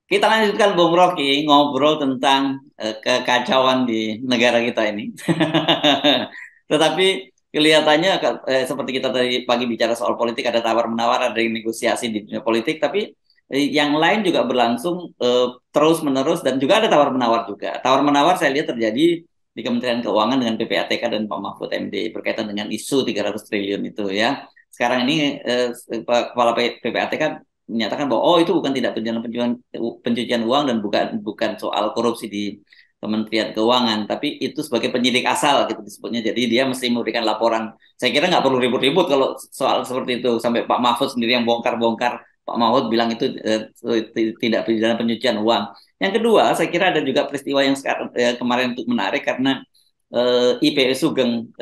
Kita lanjutkan Bung Rocky ngobrol tentang kekacauan di negara kita ini. Tetapi kelihatannya seperti kita tadi pagi bicara soal politik ada tawar-menawar, ada negosiasi di dunia politik, tapi yang lain juga berlangsung terus-menerus dan juga ada tawar-menawar juga. Tawar-menawar saya lihat terjadi di Kementerian Keuangan dengan PPATK dan Pak Mahfud MD berkaitan dengan isu 300 triliun itu ya. Sekarang ini Kepala PPATK menyatakan bahwa itu bukan tidak pencucian uang dan bukan bukan soal korupsi di Kementerian Keuangan, tapi itu sebagai penyidik asal gitu disebutnya. Jadi dia mesti memberikan laporan. Saya kira nggak perlu ribut-ribut kalau soal seperti itu. Sampai Pak Mahfud sendiri yang bongkar-bongkar. Pak Mahfud bilang itu tidak pidana pencucian uang. Yang kedua, saya kira ada juga peristiwa yang sekarang kemarin untuk menarik karena IPW Sugeng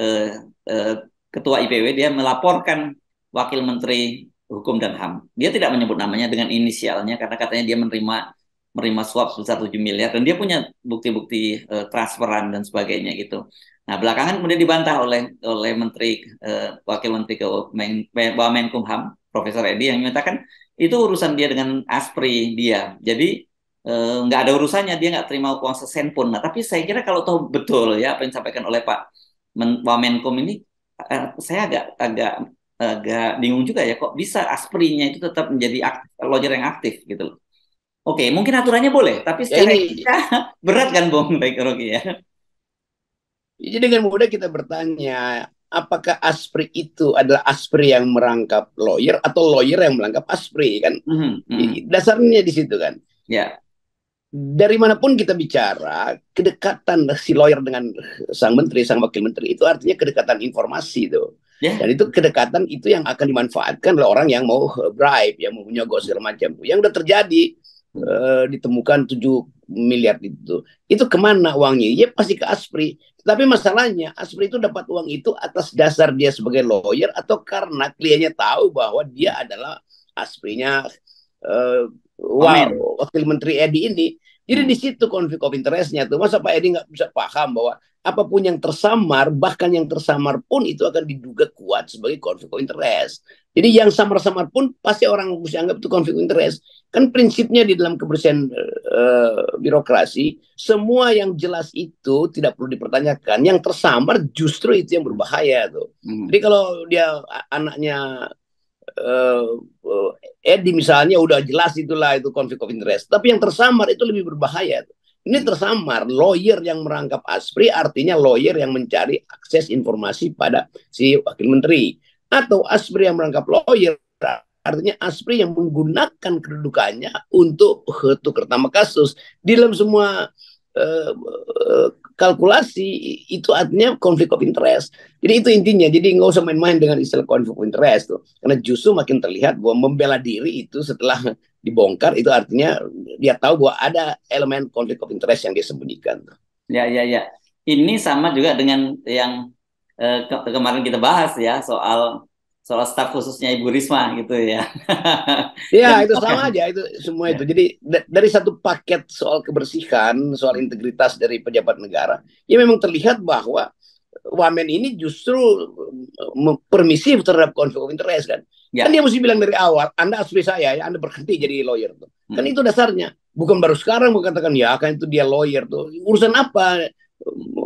Ketua IPW dia melaporkan Wakil Menteri Hukum dan HAM. Dia tidak menyebut namanya dengan inisialnya karena katanya dia menerima suap sebesar 7 miliar dan dia punya bukti-bukti transferan dan sebagainya gitu. Nah, belakangan kemudian dibantah oleh Wakil Menteri Wamenkumham Profesor Edi yang menyatakan itu urusan dia dengan Aspri dia. Jadi nggak ada urusannya, dia nggak terima uang sesen pun. Nah, tapi saya kira kalau tahu betul ya apa yang disampaikan oleh Pak Wamenkum ini, saya agak agak agak bingung juga ya kok bisa Asprinya itu tetap menjadi lawyer yang aktif gitu loh. Oke, mungkin aturannya boleh, tapi Ya secara ini, etika berat kan Bung Rocky ya. jadi dengan mudah kita bertanya, apakah Aspri itu adalah Aspri yang merangkap lawyer atau lawyer yang merangkap Aspri kan? Mhm, mhm. Dasarnya di situ kan. Ya, Dari manapun kita bicara, kedekatan si lawyer dengan sang menteri, sang wakil menteri itu artinya kedekatan informasi itu. Dan ya. itu kedekatan itu yang akan dimanfaatkan oleh orang yang mau bribe, yang mau menyogok segala macam. Yang udah terjadi ditemukan 7 miliar itu. Itu kemana uangnya? Ya pasti ke Aspri. Tapi masalahnya Aspri itu dapat uang itu atas dasar dia sebagai lawyer atau karena kliennya tahu bahwa dia adalah Asprinya uh, Wamen. wakil menteri Edi ini. Jadi di Hmm. situ konflik of interestnya tuh. Masa Pak Edi nggak bisa paham bahwa apapun yang tersamar, bahkan yang tersamar pun itu akan diduga kuat sebagai konflik of interest. Jadi yang samar-samar pun pasti orang bisa anggap itu konflik of interest. Kan prinsipnya di dalam kebersihan birokrasi, semua yang jelas itu tidak perlu dipertanyakan. Yang tersamar justru itu yang berbahaya tuh. Hmm. Jadi kalau dia anaknya uh, Edi misalnya udah jelas itulah itu konflik of interest. Tapi yang tersamar itu lebih berbahaya. Ini Hmm. tersamar, lawyer yang merangkap Aspri artinya lawyer yang mencari akses informasi pada si wakil menteri. Atau Aspri yang merangkap lawyer artinya Aspri yang menggunakan kedudukannya untuk tukar nama kasus. Di dalam semua uh, kalkulasi itu artinya konflik of interest. Jadi itu intinya. Jadi nggak usah main-main dengan istilah konflik of interest tuh. Karena justru makin terlihat bahwa membela diri itu setelah dibongkar itu artinya dia tahu bahwa ada elemen konflik of interest yang dia sembunyikan. Ya, ya, ya. Ini sama juga dengan yang kemarin kita bahas ya soal soal staf khususnya Ibu Risma gitu ya. Ya, Yang itu sama aja itu semua itu. ya. Jadi dari satu paket soal kebersihan, soal integritas dari pejabat negara, ya memang terlihat bahwa Wamen ini justru permisif terhadap konflik of interest kan. Kan dia Ya. mesti bilang dari awal, Anda asli saya ya, Anda berhenti jadi lawyer tuh. Kan Hmm. itu dasarnya. Bukan baru sekarang mengatakan ya kan itu dia lawyer tuh. Urusan apa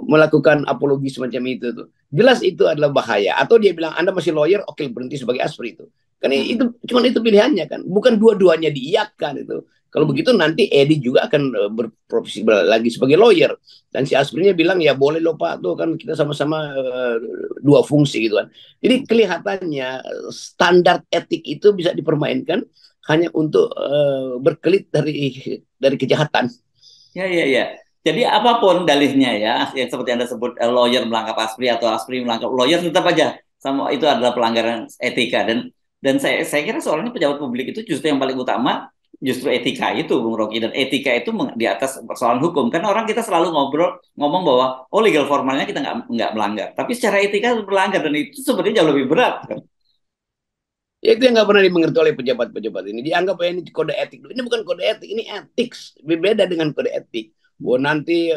melakukan apologi semacam itu tuh. Jelas itu adalah bahaya. Atau dia bilang Anda masih lawyer, oke berhenti sebagai aspri itu. Kan Hmm. itu cuma itu pilihannya kan. Bukan dua-duanya diiyakan itu. Kalau Hmm. begitu nanti Edi juga akan berprofesi lagi sebagai lawyer. Dan si Asprinya bilang ya boleh loh Pak tuh kan kita sama-sama dua fungsi gitu kan. Jadi kelihatannya standar etik itu bisa dipermainkan hanya untuk berkelit dari kejahatan. Ya, ya, ya. Jadi apapun dalihnya ya, yang seperti Anda sebut lawyer melangkap Aspri atau Aspri melangkap lawyer tetap aja sama itu adalah pelanggaran etika dan saya kira soalnya pejabat publik itu justru yang paling utama justru etika itu Bung Rocky dan etika itu di atas persoalan hukum kan orang kita selalu ngomong bahwa oh legal formalnya kita nggak melanggar tapi secara etika itu melanggar dan itu sebenarnya jauh lebih berat kan. Ya, itu yang nggak pernah dimengerti oleh pejabat-pejabat ini. Dianggap ya ini kode etik. Ini bukan kode etik, ini etik. Berbeda dengan kode etik. Bahwa nanti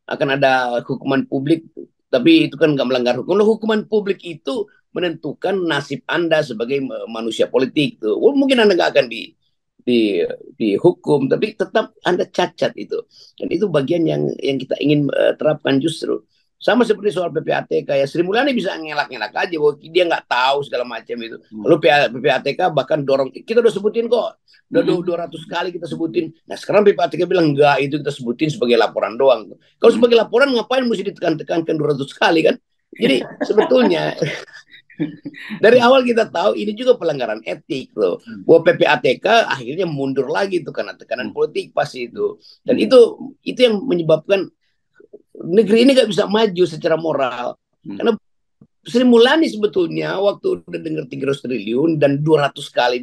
akan ada hukuman publik, tapi itu kan nggak melanggar hukum. Loh, hukuman publik itu menentukan nasib Anda sebagai manusia politik. Tuh. Mungkin Anda nggak akan dihukum, tapi tetap Anda cacat itu. Dan itu bagian yang kita ingin terapkan justru. Sama seperti soal PPATK, ya Sri Mulyani bisa ngelak-ngelak aja bahwa dia nggak tahu segala macam itu. Lalu PPATK bahkan dorong, kita udah sebutin kok, udah 200 kali kita sebutin. Nah sekarang PPATK bilang enggak, itu kita sebutin sebagai laporan doang. Kalau sebagai laporan ngapain mesti ditekan-tekankan 200 kali kan? Jadi sebetulnya dari awal kita tahu ini juga pelanggaran etik loh. Bahwa PPATK akhirnya mundur lagi tuh karena tekanan politik pasti itu. Dan itu yang menyebabkan negeri ini gak bisa maju secara moral. Karena Sri Mulyani sebetulnya waktu udah dengar 300 triliun dan 200 kali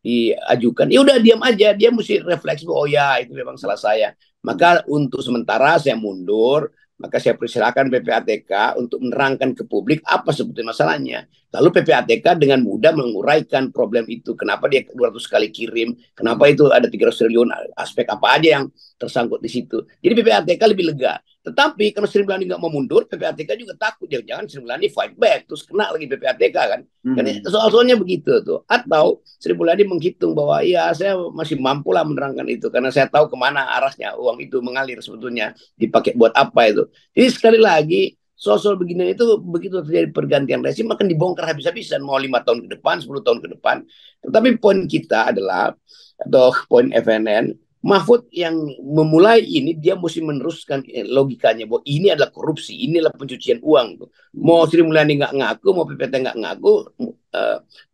diajukan, ya udah diam aja, dia mesti refleks bahwa oh ya itu memang salah saya. Maka untuk sementara saya mundur, maka saya persilakan PPATK untuk menerangkan ke publik apa sebetulnya masalahnya. Lalu PPATK dengan mudah menguraikan problem itu. Kenapa dia 200 kali kirim, kenapa itu ada 300 triliun, aspek apa aja yang tersangkut di situ. Jadi PPATK lebih lega. Tetapi kalau Sri Mulyani nggak mau mundur, PPATK juga takut. Jangan Sri Mulyani fight back, terus kena lagi PPATK kan. Karena soal-soalnya begitu tuh. Atau Sri Mulyani menghitung bahwa ya saya masih mampu lah menerangkan itu. Karena saya tahu kemana arahnya uang itu mengalir sebetulnya. Dipakai buat apa itu. Jadi sekali lagi, soal-soal begini itu begitu terjadi pergantian rezim akan dibongkar habis-habisan. Mau 5 tahun ke depan, 10 tahun ke depan. Tetapi poin kita adalah, atau poin FNN, Mahfud yang memulai ini dia mesti meneruskan logikanya bahwa ini adalah korupsi, inilah pencucian uang. Mau Sri Mulyani nggak ngaku, mau PPT nggak ngaku,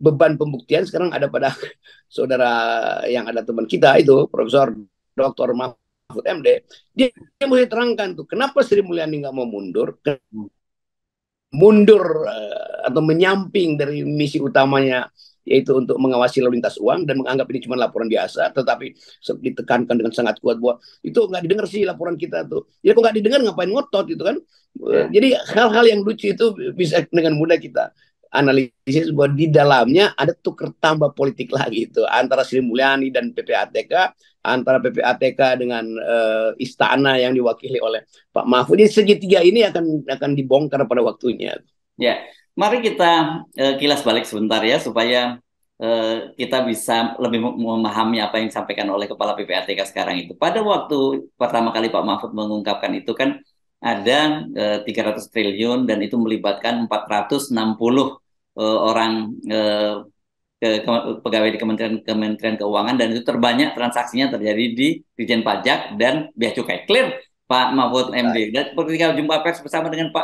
beban pembuktian sekarang ada pada saudara yang ada teman kita itu Profesor Dr. Mahfud MD. Dia mesti terangkan tuh kenapa Sri Mulyani nggak mau mundur atau menyamping dari misi utamanya, yaitu untuk mengawasi lalu lintas uang dan menganggap ini cuma laporan biasa, tetapi ditekankan dengan sangat kuat bahwa itu nggak didengar sih laporan kita tuh. Ya kok nggak didengar ngapain ngotot itu kan? Jadi hal-hal yang lucu itu bisa dengan mudah kita analisis bahwa di dalamnya ada tukar tambah politik lagi itu antara Sri Mulyani dan PPATK, antara PPATK dengan istana yang diwakili oleh Pak Mahfud. Jadi segitiga ini akan dibongkar pada waktunya. Ya, mari kita kilas balik sebentar ya supaya kita bisa lebih memahami apa yang disampaikan oleh Kepala PPATK sekarang itu. Pada waktu pertama kali Pak Mahfud mengungkapkan itu kan ada 300 triliun dan itu melibatkan 460 orang pegawai di Kementerian Keuangan dan itu terbanyak transaksinya terjadi di Ditjen Pajak dan Bea Cukai. Clear Pak Mahfud MD. Dan ketika jumpa pers bersama dengan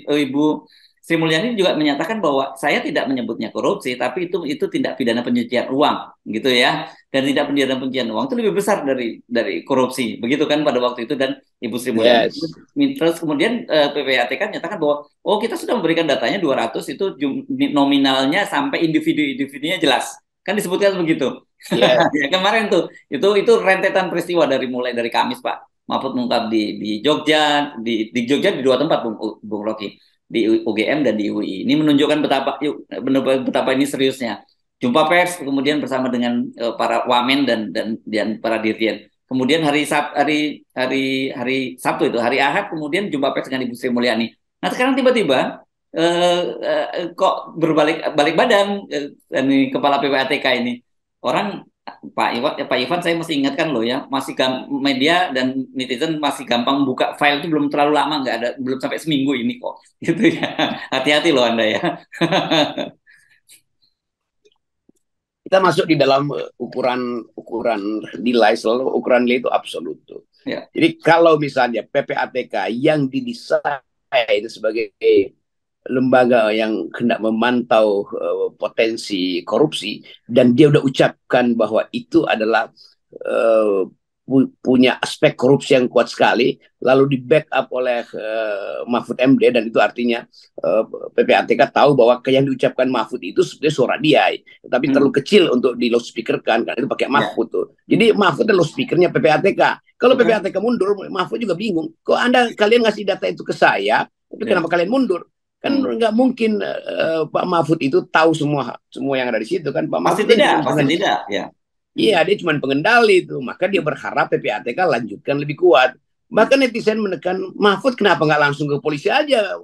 Ibu Sri Mulyani juga menyatakan bahwa saya tidak menyebutnya korupsi, tapi itu tindak pidana pencucian uang, gitu ya. Dan tindak pidana pencucian uang itu lebih besar dari korupsi, begitu kan pada waktu itu. Dan Ibu Sri Mulyani, terus kemudian PPATK menyatakan bahwa oh kita sudah memberikan datanya 200 itu nominalnya sampai individu-individunya jelas, kan disebutkan begitu. Ya, kemarin tuh itu rentetan peristiwa mulai dari Kamis Pak Mahfud mengungkap di Jogja, di Jogja di 2 tempat Bung Rocky, di UGM dan di UI. Ini menunjukkan betapa ini seriusnya. Jumpa pers kemudian bersama dengan para wamen dan para dirjen. Kemudian hari Sabtu itu, hari Ahad kemudian jumpa pers dengan Ibu Sri Mulyani. Nah sekarang tiba-tiba kok balik badan ini kepala PPATK ini. Orang Pak Ivan saya mesti ingatkan loh ya, media dan netizen masih gampang buka file itu belum terlalu lama, belum sampai seminggu ini kok, gitu ya. Hati-hati loh Anda ya. Kita masuk di dalam ukuran nilai, selalu ukuran nilai itu absolut. Ya. Jadi kalau misalnya PPATK yang didesain sebagai lembaga yang hendak memantau potensi korupsi dan dia udah ucapkan bahwa itu adalah punya aspek korupsi yang kuat sekali, lalu di backup oleh Mahfud MD, dan itu artinya PPATK tahu bahwa yang diucapkan Mahfud itu sebenarnya suara dia, tapi terlalu kecil untuk di loudspeakerkan, karena itu pakai Mahfud tuh. Jadi Mahfud adalah loudspeakernya PPATK. Kalau PPATK mundur, Mahfud juga bingung. Kok kalian ngasih data itu ke saya, tapi kenapa kalian mundur? Kan nggak mungkin Pak Mahfud itu tahu semua yang ada di situ kan. Pak Mahfud pasti tidak ya. Iya, dia cuma pengendali itu. Maka dia berharap PPATK lanjutkan lebih kuat. Bahkan netizen menekan Mahfud kenapa nggak langsung ke polisi aja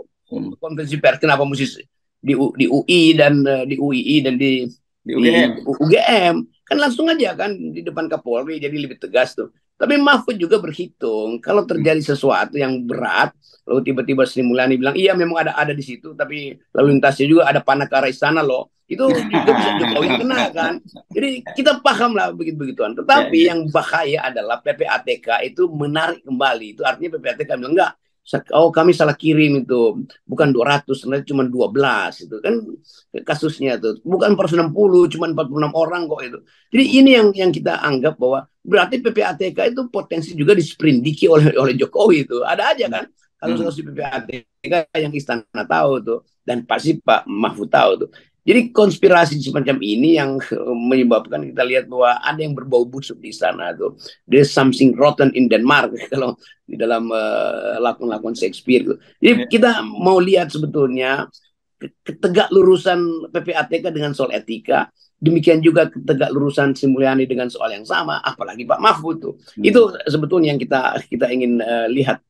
konferensi pers, kenapa mesti di UI dan di UII dan di UGM. kan langsung aja kan di depan Kapolri, jadi lebih tegas tuh. Tapi Mahfud juga berhitung kalau terjadi sesuatu yang berat, lalu tiba-tiba Sri Mulyani bilang iya memang ada di situ, tapi lalu lintasnya juga ada panah ke arah istana loh. Itu juga bisa Jokowi yang kena kan. Jadi kita paham lah begitu-begituan. Ya, Tetapi ya. yang bahaya adalah PPATK itu menarik kembali. Itu artinya PPATK bilang enggak, oh kami salah kirim itu, bukan 200, sebenarnya cuma 12 itu kan kasusnya tuh, bukan 460, cuma 46 orang kok itu. Jadi ini yang kita anggap bahwa berarti PPATK itu potensi juga disprindiki oleh Jokowi itu. Ada aja kan kasus-kasus PPATK yang istana tahu tuh, dan pasti Pak Mahfud tahu tuh. Jadi konspirasi semacam ini yang menyebabkan kita lihat bahwa ada yang berbau busuk di sana tuh. There's something rotten in Denmark kalau di dalam lakon-lakon Shakespeare. Jadi kita mau lihat sebetulnya ketegak lurusan PPATK dengan soal etika, demikian juga ketegak lurusan Sri Mulyani dengan soal yang sama, apalagi Pak Mahfud tuh. Itu sebetulnya yang kita ingin lihat,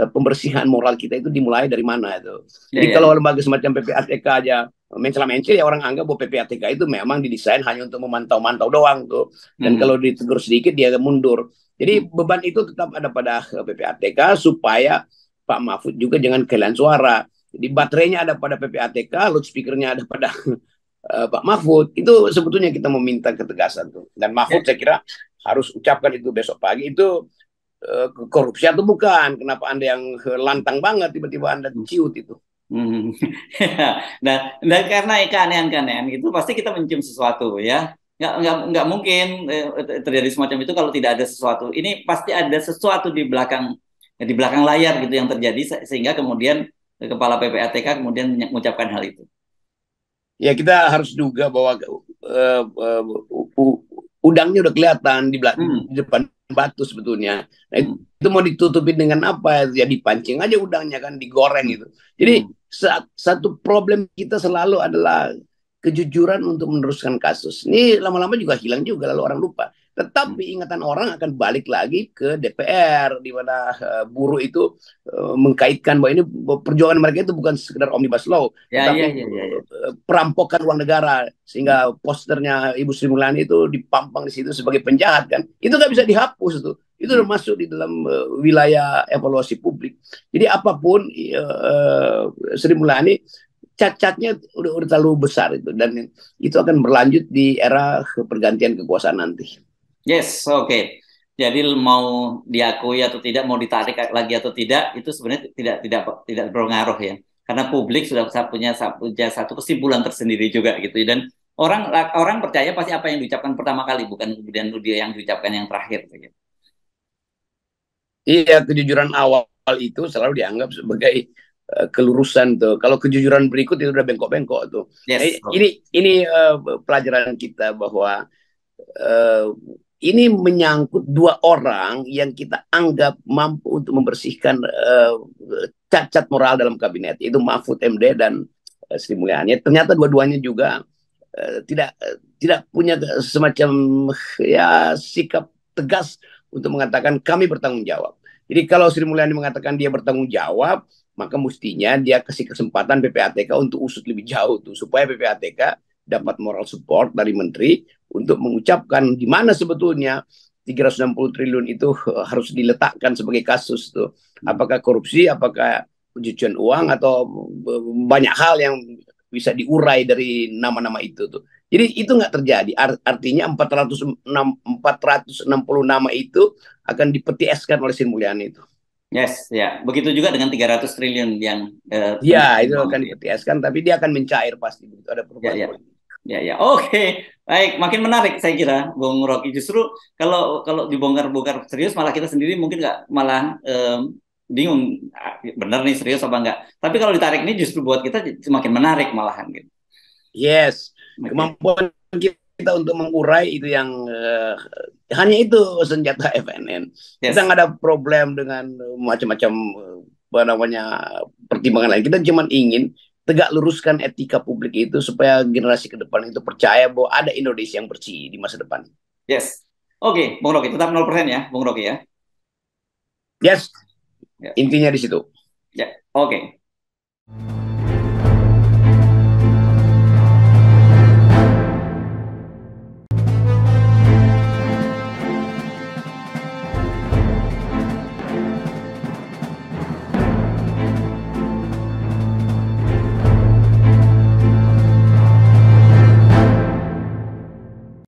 pembersihan moral kita itu dimulai dari mana itu. Jadi kalau lembaga semacam PPATK aja mencela-mencela, ya orang anggap bahwa PPATK itu memang didesain hanya untuk memantau-mantau doang tuh. Dan kalau ditegur sedikit dia mundur. Jadi beban itu tetap ada pada PPATK supaya Pak Mahfud juga jangan kehilangan suara. Jadi baterainya ada pada PPATK, loudspeakernya ada pada Pak Mahfud. Itu sebetulnya kita meminta ketegasan tuh. Dan Mahfud saya kira harus ucapkan itu besok pagi. Itu korupsi atau bukan? Kenapa Anda yang lantang banget tiba-tiba Anda ciut itu? Dan karena keanehan-keanehan itu pasti kita mencium sesuatu ya. Nggak mungkin terjadi semacam itu kalau tidak ada sesuatu. Ini pasti ada sesuatu di belakang layar gitu yang terjadi sehingga kemudian kepala PPATK kemudian mengucapkan hal itu. Ya kita harus duga bahwa udangnya udah kelihatan di depan batu sebetulnya. Nah, itu mau ditutupin dengan apa? Ya dipancing aja udangnya kan, digoreng itu. Jadi satu problem kita selalu adalah kejujuran untuk meneruskan kasus. Ini lama-lama juga hilang juga, lalu orang lupa. Tetapi ingatan orang akan balik lagi ke DPR, di mana buruh itu mengkaitkan bahwa ini perjuangan mereka itu bukan sekedar omnibus law, tetapi perampokan uang negara, sehingga posternya Ibu Sri Mulyani itu dipampang di situ sebagai penjahat kan. Itu nggak bisa dihapus tuh. Itu udah masuk di dalam wilayah evaluasi publik. Jadi apapun Sri Mulyani cacatnya udah terlalu besar itu, dan itu akan berlanjut di era pergantian kekuasaan nanti. Yes, oke. Jadi mau diakui atau tidak, mau ditarik lagi atau tidak, itu sebenarnya tidak berpengaruh ya. Karena publik sudah punya satu kesimpulan tersendiri juga gitu. Dan orang percaya pasti apa yang diucapkan pertama kali, bukan kemudian dia yang diucapkan yang terakhir. Gitu. Iya, kejujuran awal itu selalu dianggap sebagai kelurusan tuh. Kalau kejujuran berikut itu udah bengkok-bengkok tuh. Yes. Ini pelajaran kita bahwa ini menyangkut dua orang yang kita anggap mampu untuk membersihkan cacat moral dalam kabinet, itu Mahfud MD dan Sri Mulyani. Ternyata dua-duanya juga tidak punya semacam ya sikap tegas untuk mengatakan kami bertanggung jawab. Jadi kalau Sri Mulyani mengatakan dia bertanggung jawab, maka mestinya dia kasih kesempatan PPATK untuk usut lebih jauh tuh, supaya PPATK dapat moral support dari menteri untuk mengucapkan di mana sebetulnya 360 triliun itu harus diletakkan sebagai kasus tuh. Apakah korupsi, apakah pencucian uang, atau banyak hal yang bisa diurai dari nama-nama itu tuh. Jadi itu nggak terjadi. Artinya 460 nama itu akan dipetieskan oleh Sri Mulyani itu. Yes, ya. Begitu juga dengan 300 triliun yang ya itu akan dipetieskan, tapi dia akan mencair pasti begitu ada perubahan politik. Ya. Oke. Baik, makin menarik saya kira, Bung Rocky. Justru kalau dibongkar-bongkar serius, malah kita sendiri mungkin nggak, malah bingung, benar nih serius apa enggak. Tapi kalau ditarik ini justru buat kita semakin menarik malahan gitu. Yes, kemampuan kita untuk mengurai itu yang hanya itu senjata FNN. Kita nggak ada problem dengan macam-macam pertimbangan lain. Kita cuma ingin tegak luruskan etika publik itu supaya generasi ke depan itu percaya bahwa ada Indonesia yang bersih di masa depan. Yes. Oke, Bung Rocky, tetap 0% ya, Bung Rocky ya. Yes. Intinya di situ. Ya, oke.